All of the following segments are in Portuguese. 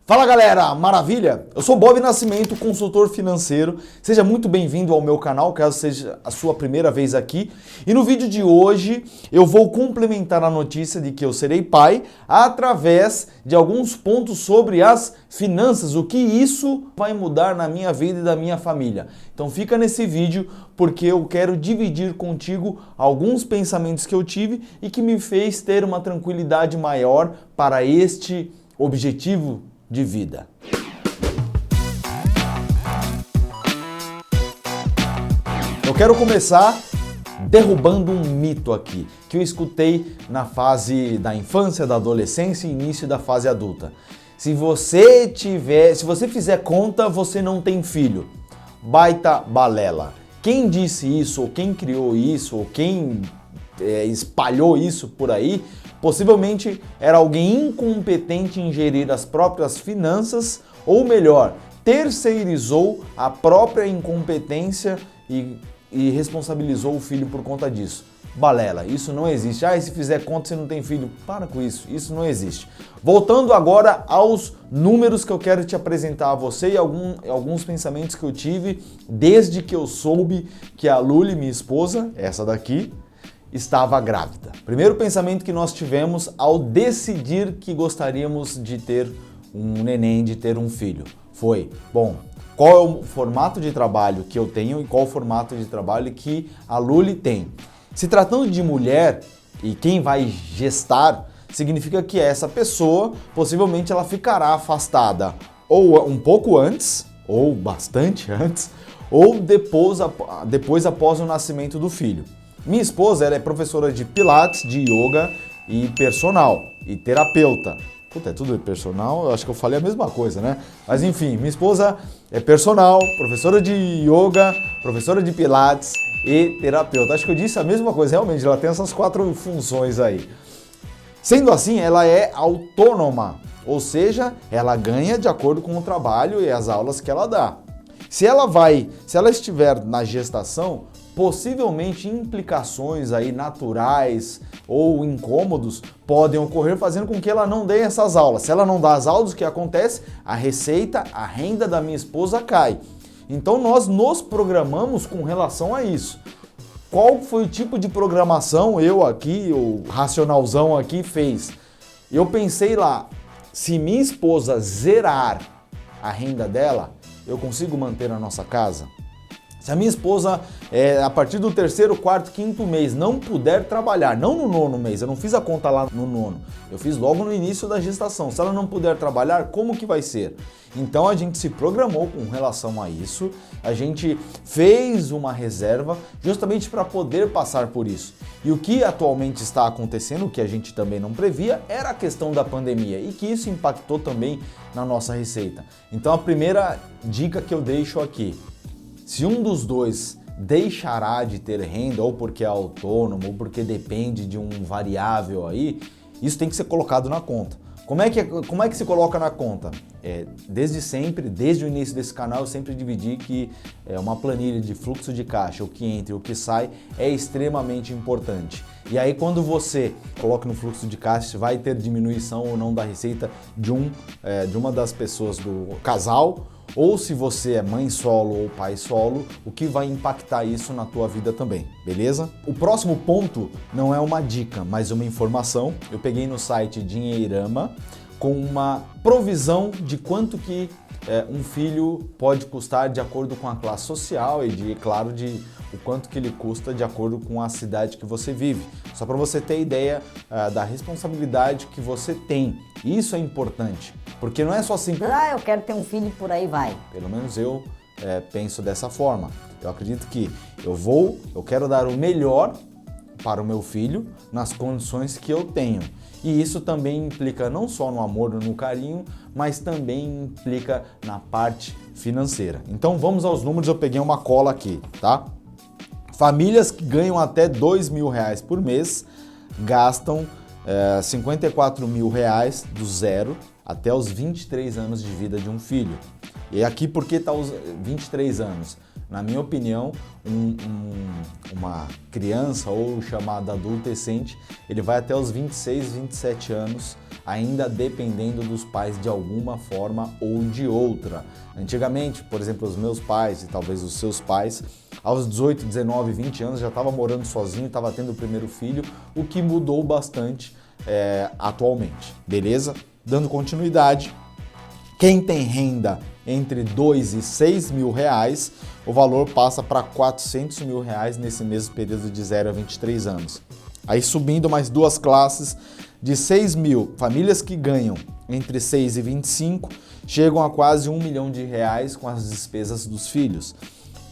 Fala galera, maravilha? Eu sou Bob Nascimento, consultor financeiro. Seja muito bem-vindo ao meu canal, caso seja a sua primeira vez aqui. E no vídeo de hoje eu vou complementar a notícia de que eu serei pai através de alguns pontos sobre as finanças, o que isso vai mudar na minha vida e da minha família. Então fica nesse vídeo porque eu quero dividir contigo alguns pensamentos que eu tive e que me fez ter uma tranquilidade maior para este objetivo de vida. Eu quero começar derrubando um mito aqui, que eu escutei na fase da infância, da adolescência e início da fase adulta. Se você fizer conta, você não tem filho. Baita balela. Quem disse isso, ou quem criou isso, ou quem espalhou isso por aí, possivelmente era alguém incompetente em gerir as próprias finanças, ou melhor, terceirizou a própria incompetência e responsabilizou o filho por conta disso. Balela, isso não existe. E se fizer conta você não tem filho. Para com isso não existe. Voltando agora aos números que eu quero te apresentar a você e alguns pensamentos que eu tive desde que eu soube que a Luli, minha esposa, essa daqui, estava grávida. Primeiro pensamento que nós tivemos ao decidir que gostaríamos de ter um neném, de ter um filho, foi, qual é o formato de trabalho que eu tenho e qual o formato de trabalho que a Luli tem. Se tratando de mulher e quem vai gestar, significa que essa pessoa possivelmente ela ficará afastada ou um pouco antes, ou bastante antes, ou depois após o nascimento do filho. Minha esposa ela é professora de pilates, de yoga e personal e terapeuta. Puta, é tudo personal, eu acho que eu falei a mesma coisa, né? Mas enfim, minha esposa é personal, professora de yoga, professora de pilates e terapeuta. Acho que eu disse a mesma coisa, realmente, ela tem essas 4 funções aí. Sendo assim, ela é autônoma, ou seja, ela ganha de acordo com o trabalho e as aulas que ela dá. Se ela estiver na gestação, possivelmente implicações aí naturais ou incômodos podem ocorrer fazendo com que ela não dê essas aulas. Se ela não dá as aulas, o que acontece? A receita, a renda da minha esposa cai. Então nós nos programamos com relação a isso. Qual foi o tipo de programação eu aqui, o racionalzão aqui fez? Eu pensei lá, se minha esposa zerar a renda dela, eu consigo manter a nossa casa? Se a minha esposa, a partir do 3º, 4º, 5º mês, não puder trabalhar, não no 9º mês, eu não fiz a conta lá no 9º, eu fiz logo no início da gestação. Se ela não puder trabalhar, como que vai ser? Então a gente se programou com relação a isso, a gente fez uma reserva justamente para poder passar por isso. E o que atualmente está acontecendo, o que a gente também não previa, era a questão da pandemia e que isso impactou também na nossa receita. Então a primeira dica que eu deixo aqui: se um dos dois deixará de ter renda, ou porque é autônomo, ou porque depende de um variável aí, isso tem que ser colocado na conta. Como é que se coloca na conta? Desde sempre, desde o início desse canal, eu sempre dividi que uma planilha de fluxo de caixa, o que entra e o que sai, é extremamente importante. E aí quando você coloca no fluxo de caixa, vai ter diminuição ou não da receita de uma das pessoas do casal, ou se você é mãe solo ou pai solo, o que vai impactar isso na tua vida também, beleza? O próximo ponto não é uma dica, mas uma informação. Eu peguei no site Dinheirama com uma provisão de quanto que um filho pode custar de acordo com a classe social e claro, o quanto que ele custa de acordo com a cidade que você vive. Só para você ter ideia da responsabilidade que você tem. Isso é importante, porque não é só assim, eu quero ter um filho e por aí vai. Pelo menos eu penso dessa forma. Eu acredito que eu quero dar o melhor para o meu filho nas condições que eu tenho. E isso também implica não só no amor, no carinho, mas também implica na parte financeira. Então vamos aos números, eu peguei uma cola aqui, tá? Famílias que ganham até R$2.000 por mês gastam R$54 mil do zero até os 23 anos de vida de um filho. E aqui por que está os 23 anos? Na minha opinião, uma criança ou chamada adolescente, ele vai até os 26, 27 anos, ainda dependendo dos pais de alguma forma ou de outra. Antigamente, por exemplo, os meus pais e talvez os seus pais, aos 18, 19, 20 anos já estava morando sozinho, estava tendo o primeiro filho, o que mudou bastante atualmente, beleza? Dando continuidade, quem tem renda entre 2 e 6 mil reais, o valor passa para 400 mil reais nesse mesmo período de 0 a 23 anos. Aí subindo mais duas classes, de 6 mil, famílias que ganham entre 6 e 25, chegam a quase 1 milhão de reais com as despesas dos filhos.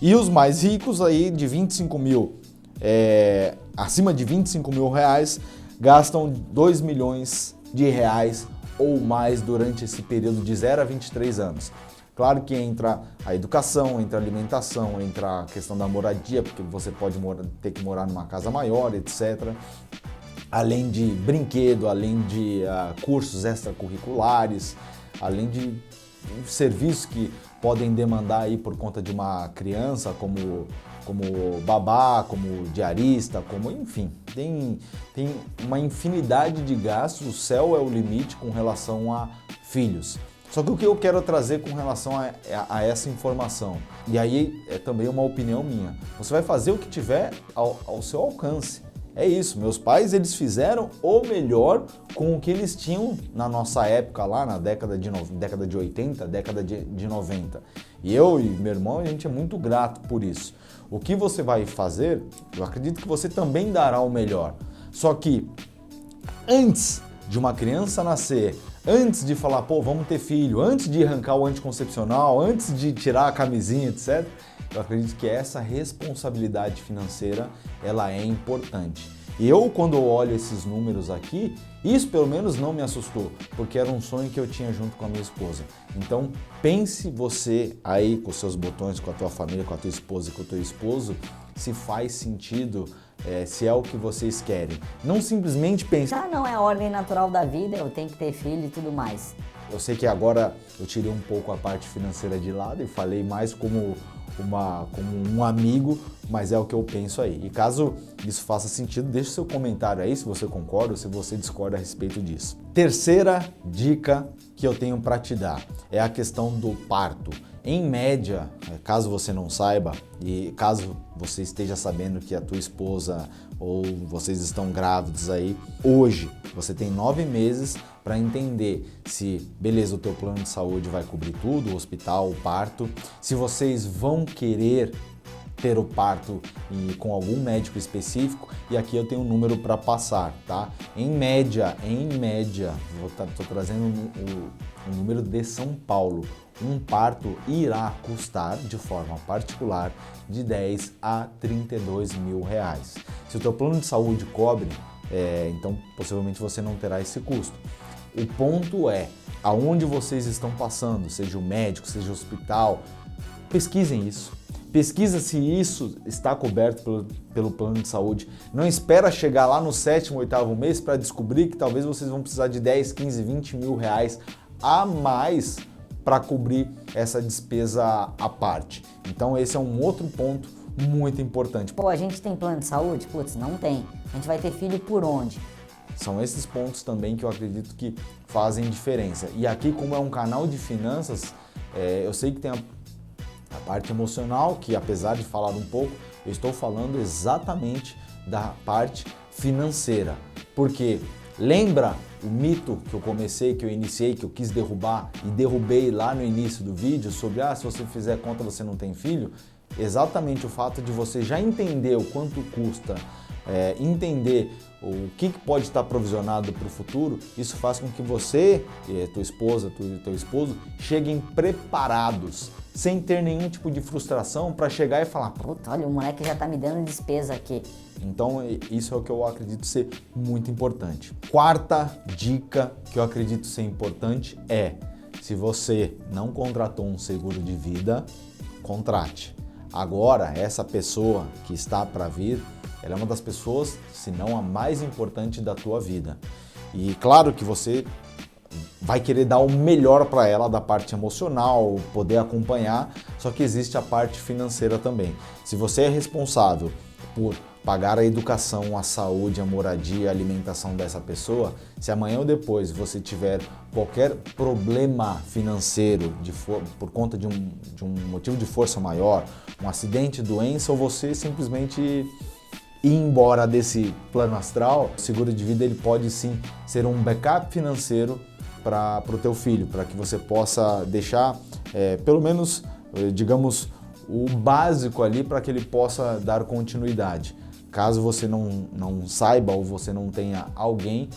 E os mais ricos aí de 25 mil, acima de 25 mil reais, gastam 2 milhões de reais ou mais durante esse período de 0 a 23 anos. Claro que entra a educação, entra a alimentação, entra a questão da moradia, porque você pode ter que morar numa casa maior, etc. Além de brinquedo, além de cursos extracurriculares, além de serviços que podem demandar aí por conta de uma criança, como babá, como diarista, enfim, tem uma infinidade de gastos, o céu é o limite com relação a filhos. Só que o que eu quero trazer com relação a essa informação, e aí é também uma opinião minha, você vai fazer o que tiver ao seu alcance. É isso, meus pais eles fizeram o melhor com o que eles tinham na nossa época lá, na década de 80, década de 90. E eu e meu irmão, a gente é muito grato por isso. O que você vai fazer, eu acredito que você também dará o melhor. Só que antes de uma criança nascer, antes de falar, pô, vamos ter filho, antes de arrancar o anticoncepcional, antes de tirar a camisinha, etc., eu acredito que essa responsabilidade financeira, ela é importante. E eu, quando eu olho esses números aqui, isso pelo menos não me assustou, porque era um sonho que eu tinha junto com a minha esposa. Então, pense você aí com os seus botões, com a tua família, com a tua esposa e com o teu esposo, se faz sentido, se é o que vocês querem. Não simplesmente pense... Não é a ordem natural da vida, eu tenho que ter filho e tudo mais. Eu sei que agora eu tirei um pouco a parte financeira de lado e falei mais como um amigo, mas é o que eu penso aí. E caso isso faça sentido, deixe seu comentário aí se você concorda ou se você discorda a respeito disso. Terceira dica que eu tenho para te dar é a questão do parto. Em média, caso você não saiba e caso você esteja sabendo que a tua esposa ou vocês estão grávidos aí, hoje você tem 9 meses para entender se, beleza, o teu plano de saúde vai cobrir tudo, o hospital, o parto, se vocês vão querer ter o parto com algum médico específico, e aqui eu tenho um número para passar, tá? Em média, estou trazendo o número de São Paulo. Um parto irá custar de forma particular de 10 a 32 mil reais. Se o teu plano de saúde cobre, então possivelmente você não terá esse custo. O ponto é, aonde vocês estão passando, seja o médico, seja o hospital, pesquisem isso. Pesquisa se isso está coberto pelo plano de saúde. Não espera chegar lá no 7º, 8º mês para descobrir que talvez vocês vão precisar de 10, 15, 20 mil reais a mais para cobrir essa despesa à parte. Então esse é um outro ponto muito importante. Pô, a gente tem plano de saúde? Putz, não tem. A gente vai ter filho por onde? São esses pontos também que eu acredito que fazem diferença. E aqui, como é um canal de finanças, eu sei que tem a parte emocional, que apesar de falar um pouco, eu estou falando exatamente da parte financeira. Porque lembra o mito que eu comecei, que eu iniciei, que eu quis derrubar e derrubei lá no início do vídeo sobre se você fizer conta você não tem filho? Exatamente o fato de você já entender o quanto custa, entender o que pode estar provisionado para o futuro, isso faz com que você, tua esposa, teu esposo, cheguem preparados, sem ter nenhum tipo de frustração para chegar e falar, puta, olha, o moleque já tá me dando despesa aqui. Então isso é o que eu acredito ser muito importante. Quarta dica que eu acredito ser importante é, se você não contratou um seguro de vida, contrate. Agora, essa pessoa que está para vir, ela é uma das pessoas, se não a mais importante da tua vida. E claro que você vai querer dar o melhor para ela da parte emocional, poder acompanhar, só que existe a parte financeira também. Se você é responsável por pagar a educação, a saúde, a moradia, a alimentação dessa pessoa, se amanhã ou depois você tiver qualquer problema financeiro por conta de um motivo de força maior, um acidente, doença, ou você simplesmente ir embora desse plano astral, o seguro de vida ele pode sim ser um backup financeiro para o teu filho, para que você possa deixar pelo menos, digamos, o básico ali para que ele possa dar continuidade. Caso você não saiba ou você não tenha alguém,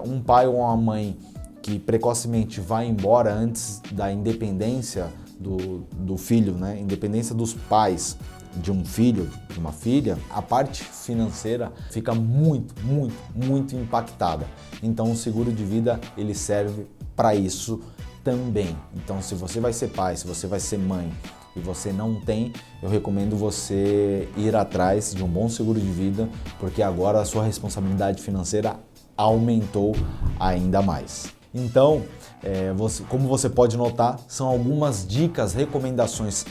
um pai ou uma mãe que precocemente vai embora antes da independência do filho, né? Independência dos pais de um filho, de uma filha, a parte financeira fica muito impactada. Então o seguro de vida ele serve para isso também. Então se você vai ser pai, se você vai ser mãe e você não tem, eu recomendo você ir atrás de um bom seguro de vida, porque agora a sua responsabilidade financeira aumentou ainda mais. Então, como você pode notar, são algumas dicas, recomendações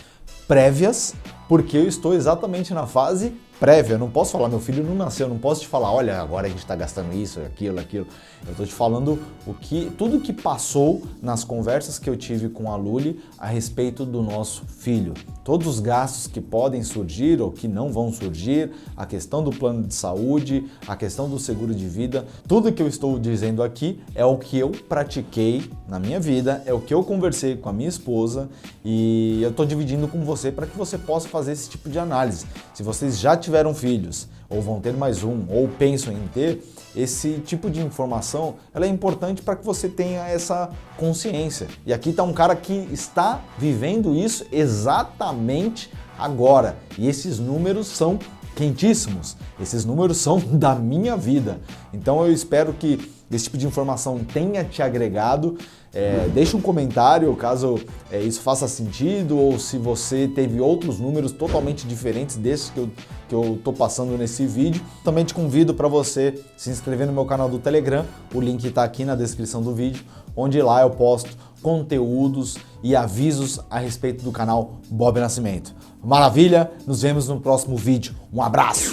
prévias, porque eu estou exatamente na fase prévia. Eu não posso falar, meu filho não nasceu, eu não posso te falar, olha, agora a gente está gastando isso, aquilo. Eu estou te falando tudo que passou nas conversas que eu tive com a Luli a respeito do nosso filho. Todos os gastos que podem surgir ou que não vão surgir, a questão do plano de saúde, a questão do seguro de vida, tudo que eu estou dizendo aqui é o que eu pratiquei na minha vida, é o que eu conversei com a minha esposa e eu estou dividindo com você para que você possa fazer esse tipo de análise. Se vocês já tiveram filhos, ou vão ter mais um, ou pensam em ter, esse tipo de informação ela é importante para que você tenha essa consciência. E aqui está um cara que está vivendo isso exatamente agora. E esses números são quentíssimos, esses números são da minha vida. Então eu espero que esse tipo de informação tenha te agregado. Deixa um comentário caso isso faça sentido ou se você teve outros números totalmente diferentes desses que eu tô passando nesse vídeo. Também te convido para você se inscrever no meu canal do Telegram, o link está aqui na descrição do vídeo, onde lá eu posto conteúdos e avisos a respeito do canal Bob Nascimento. Maravilha? Nos vemos no próximo vídeo. Um abraço!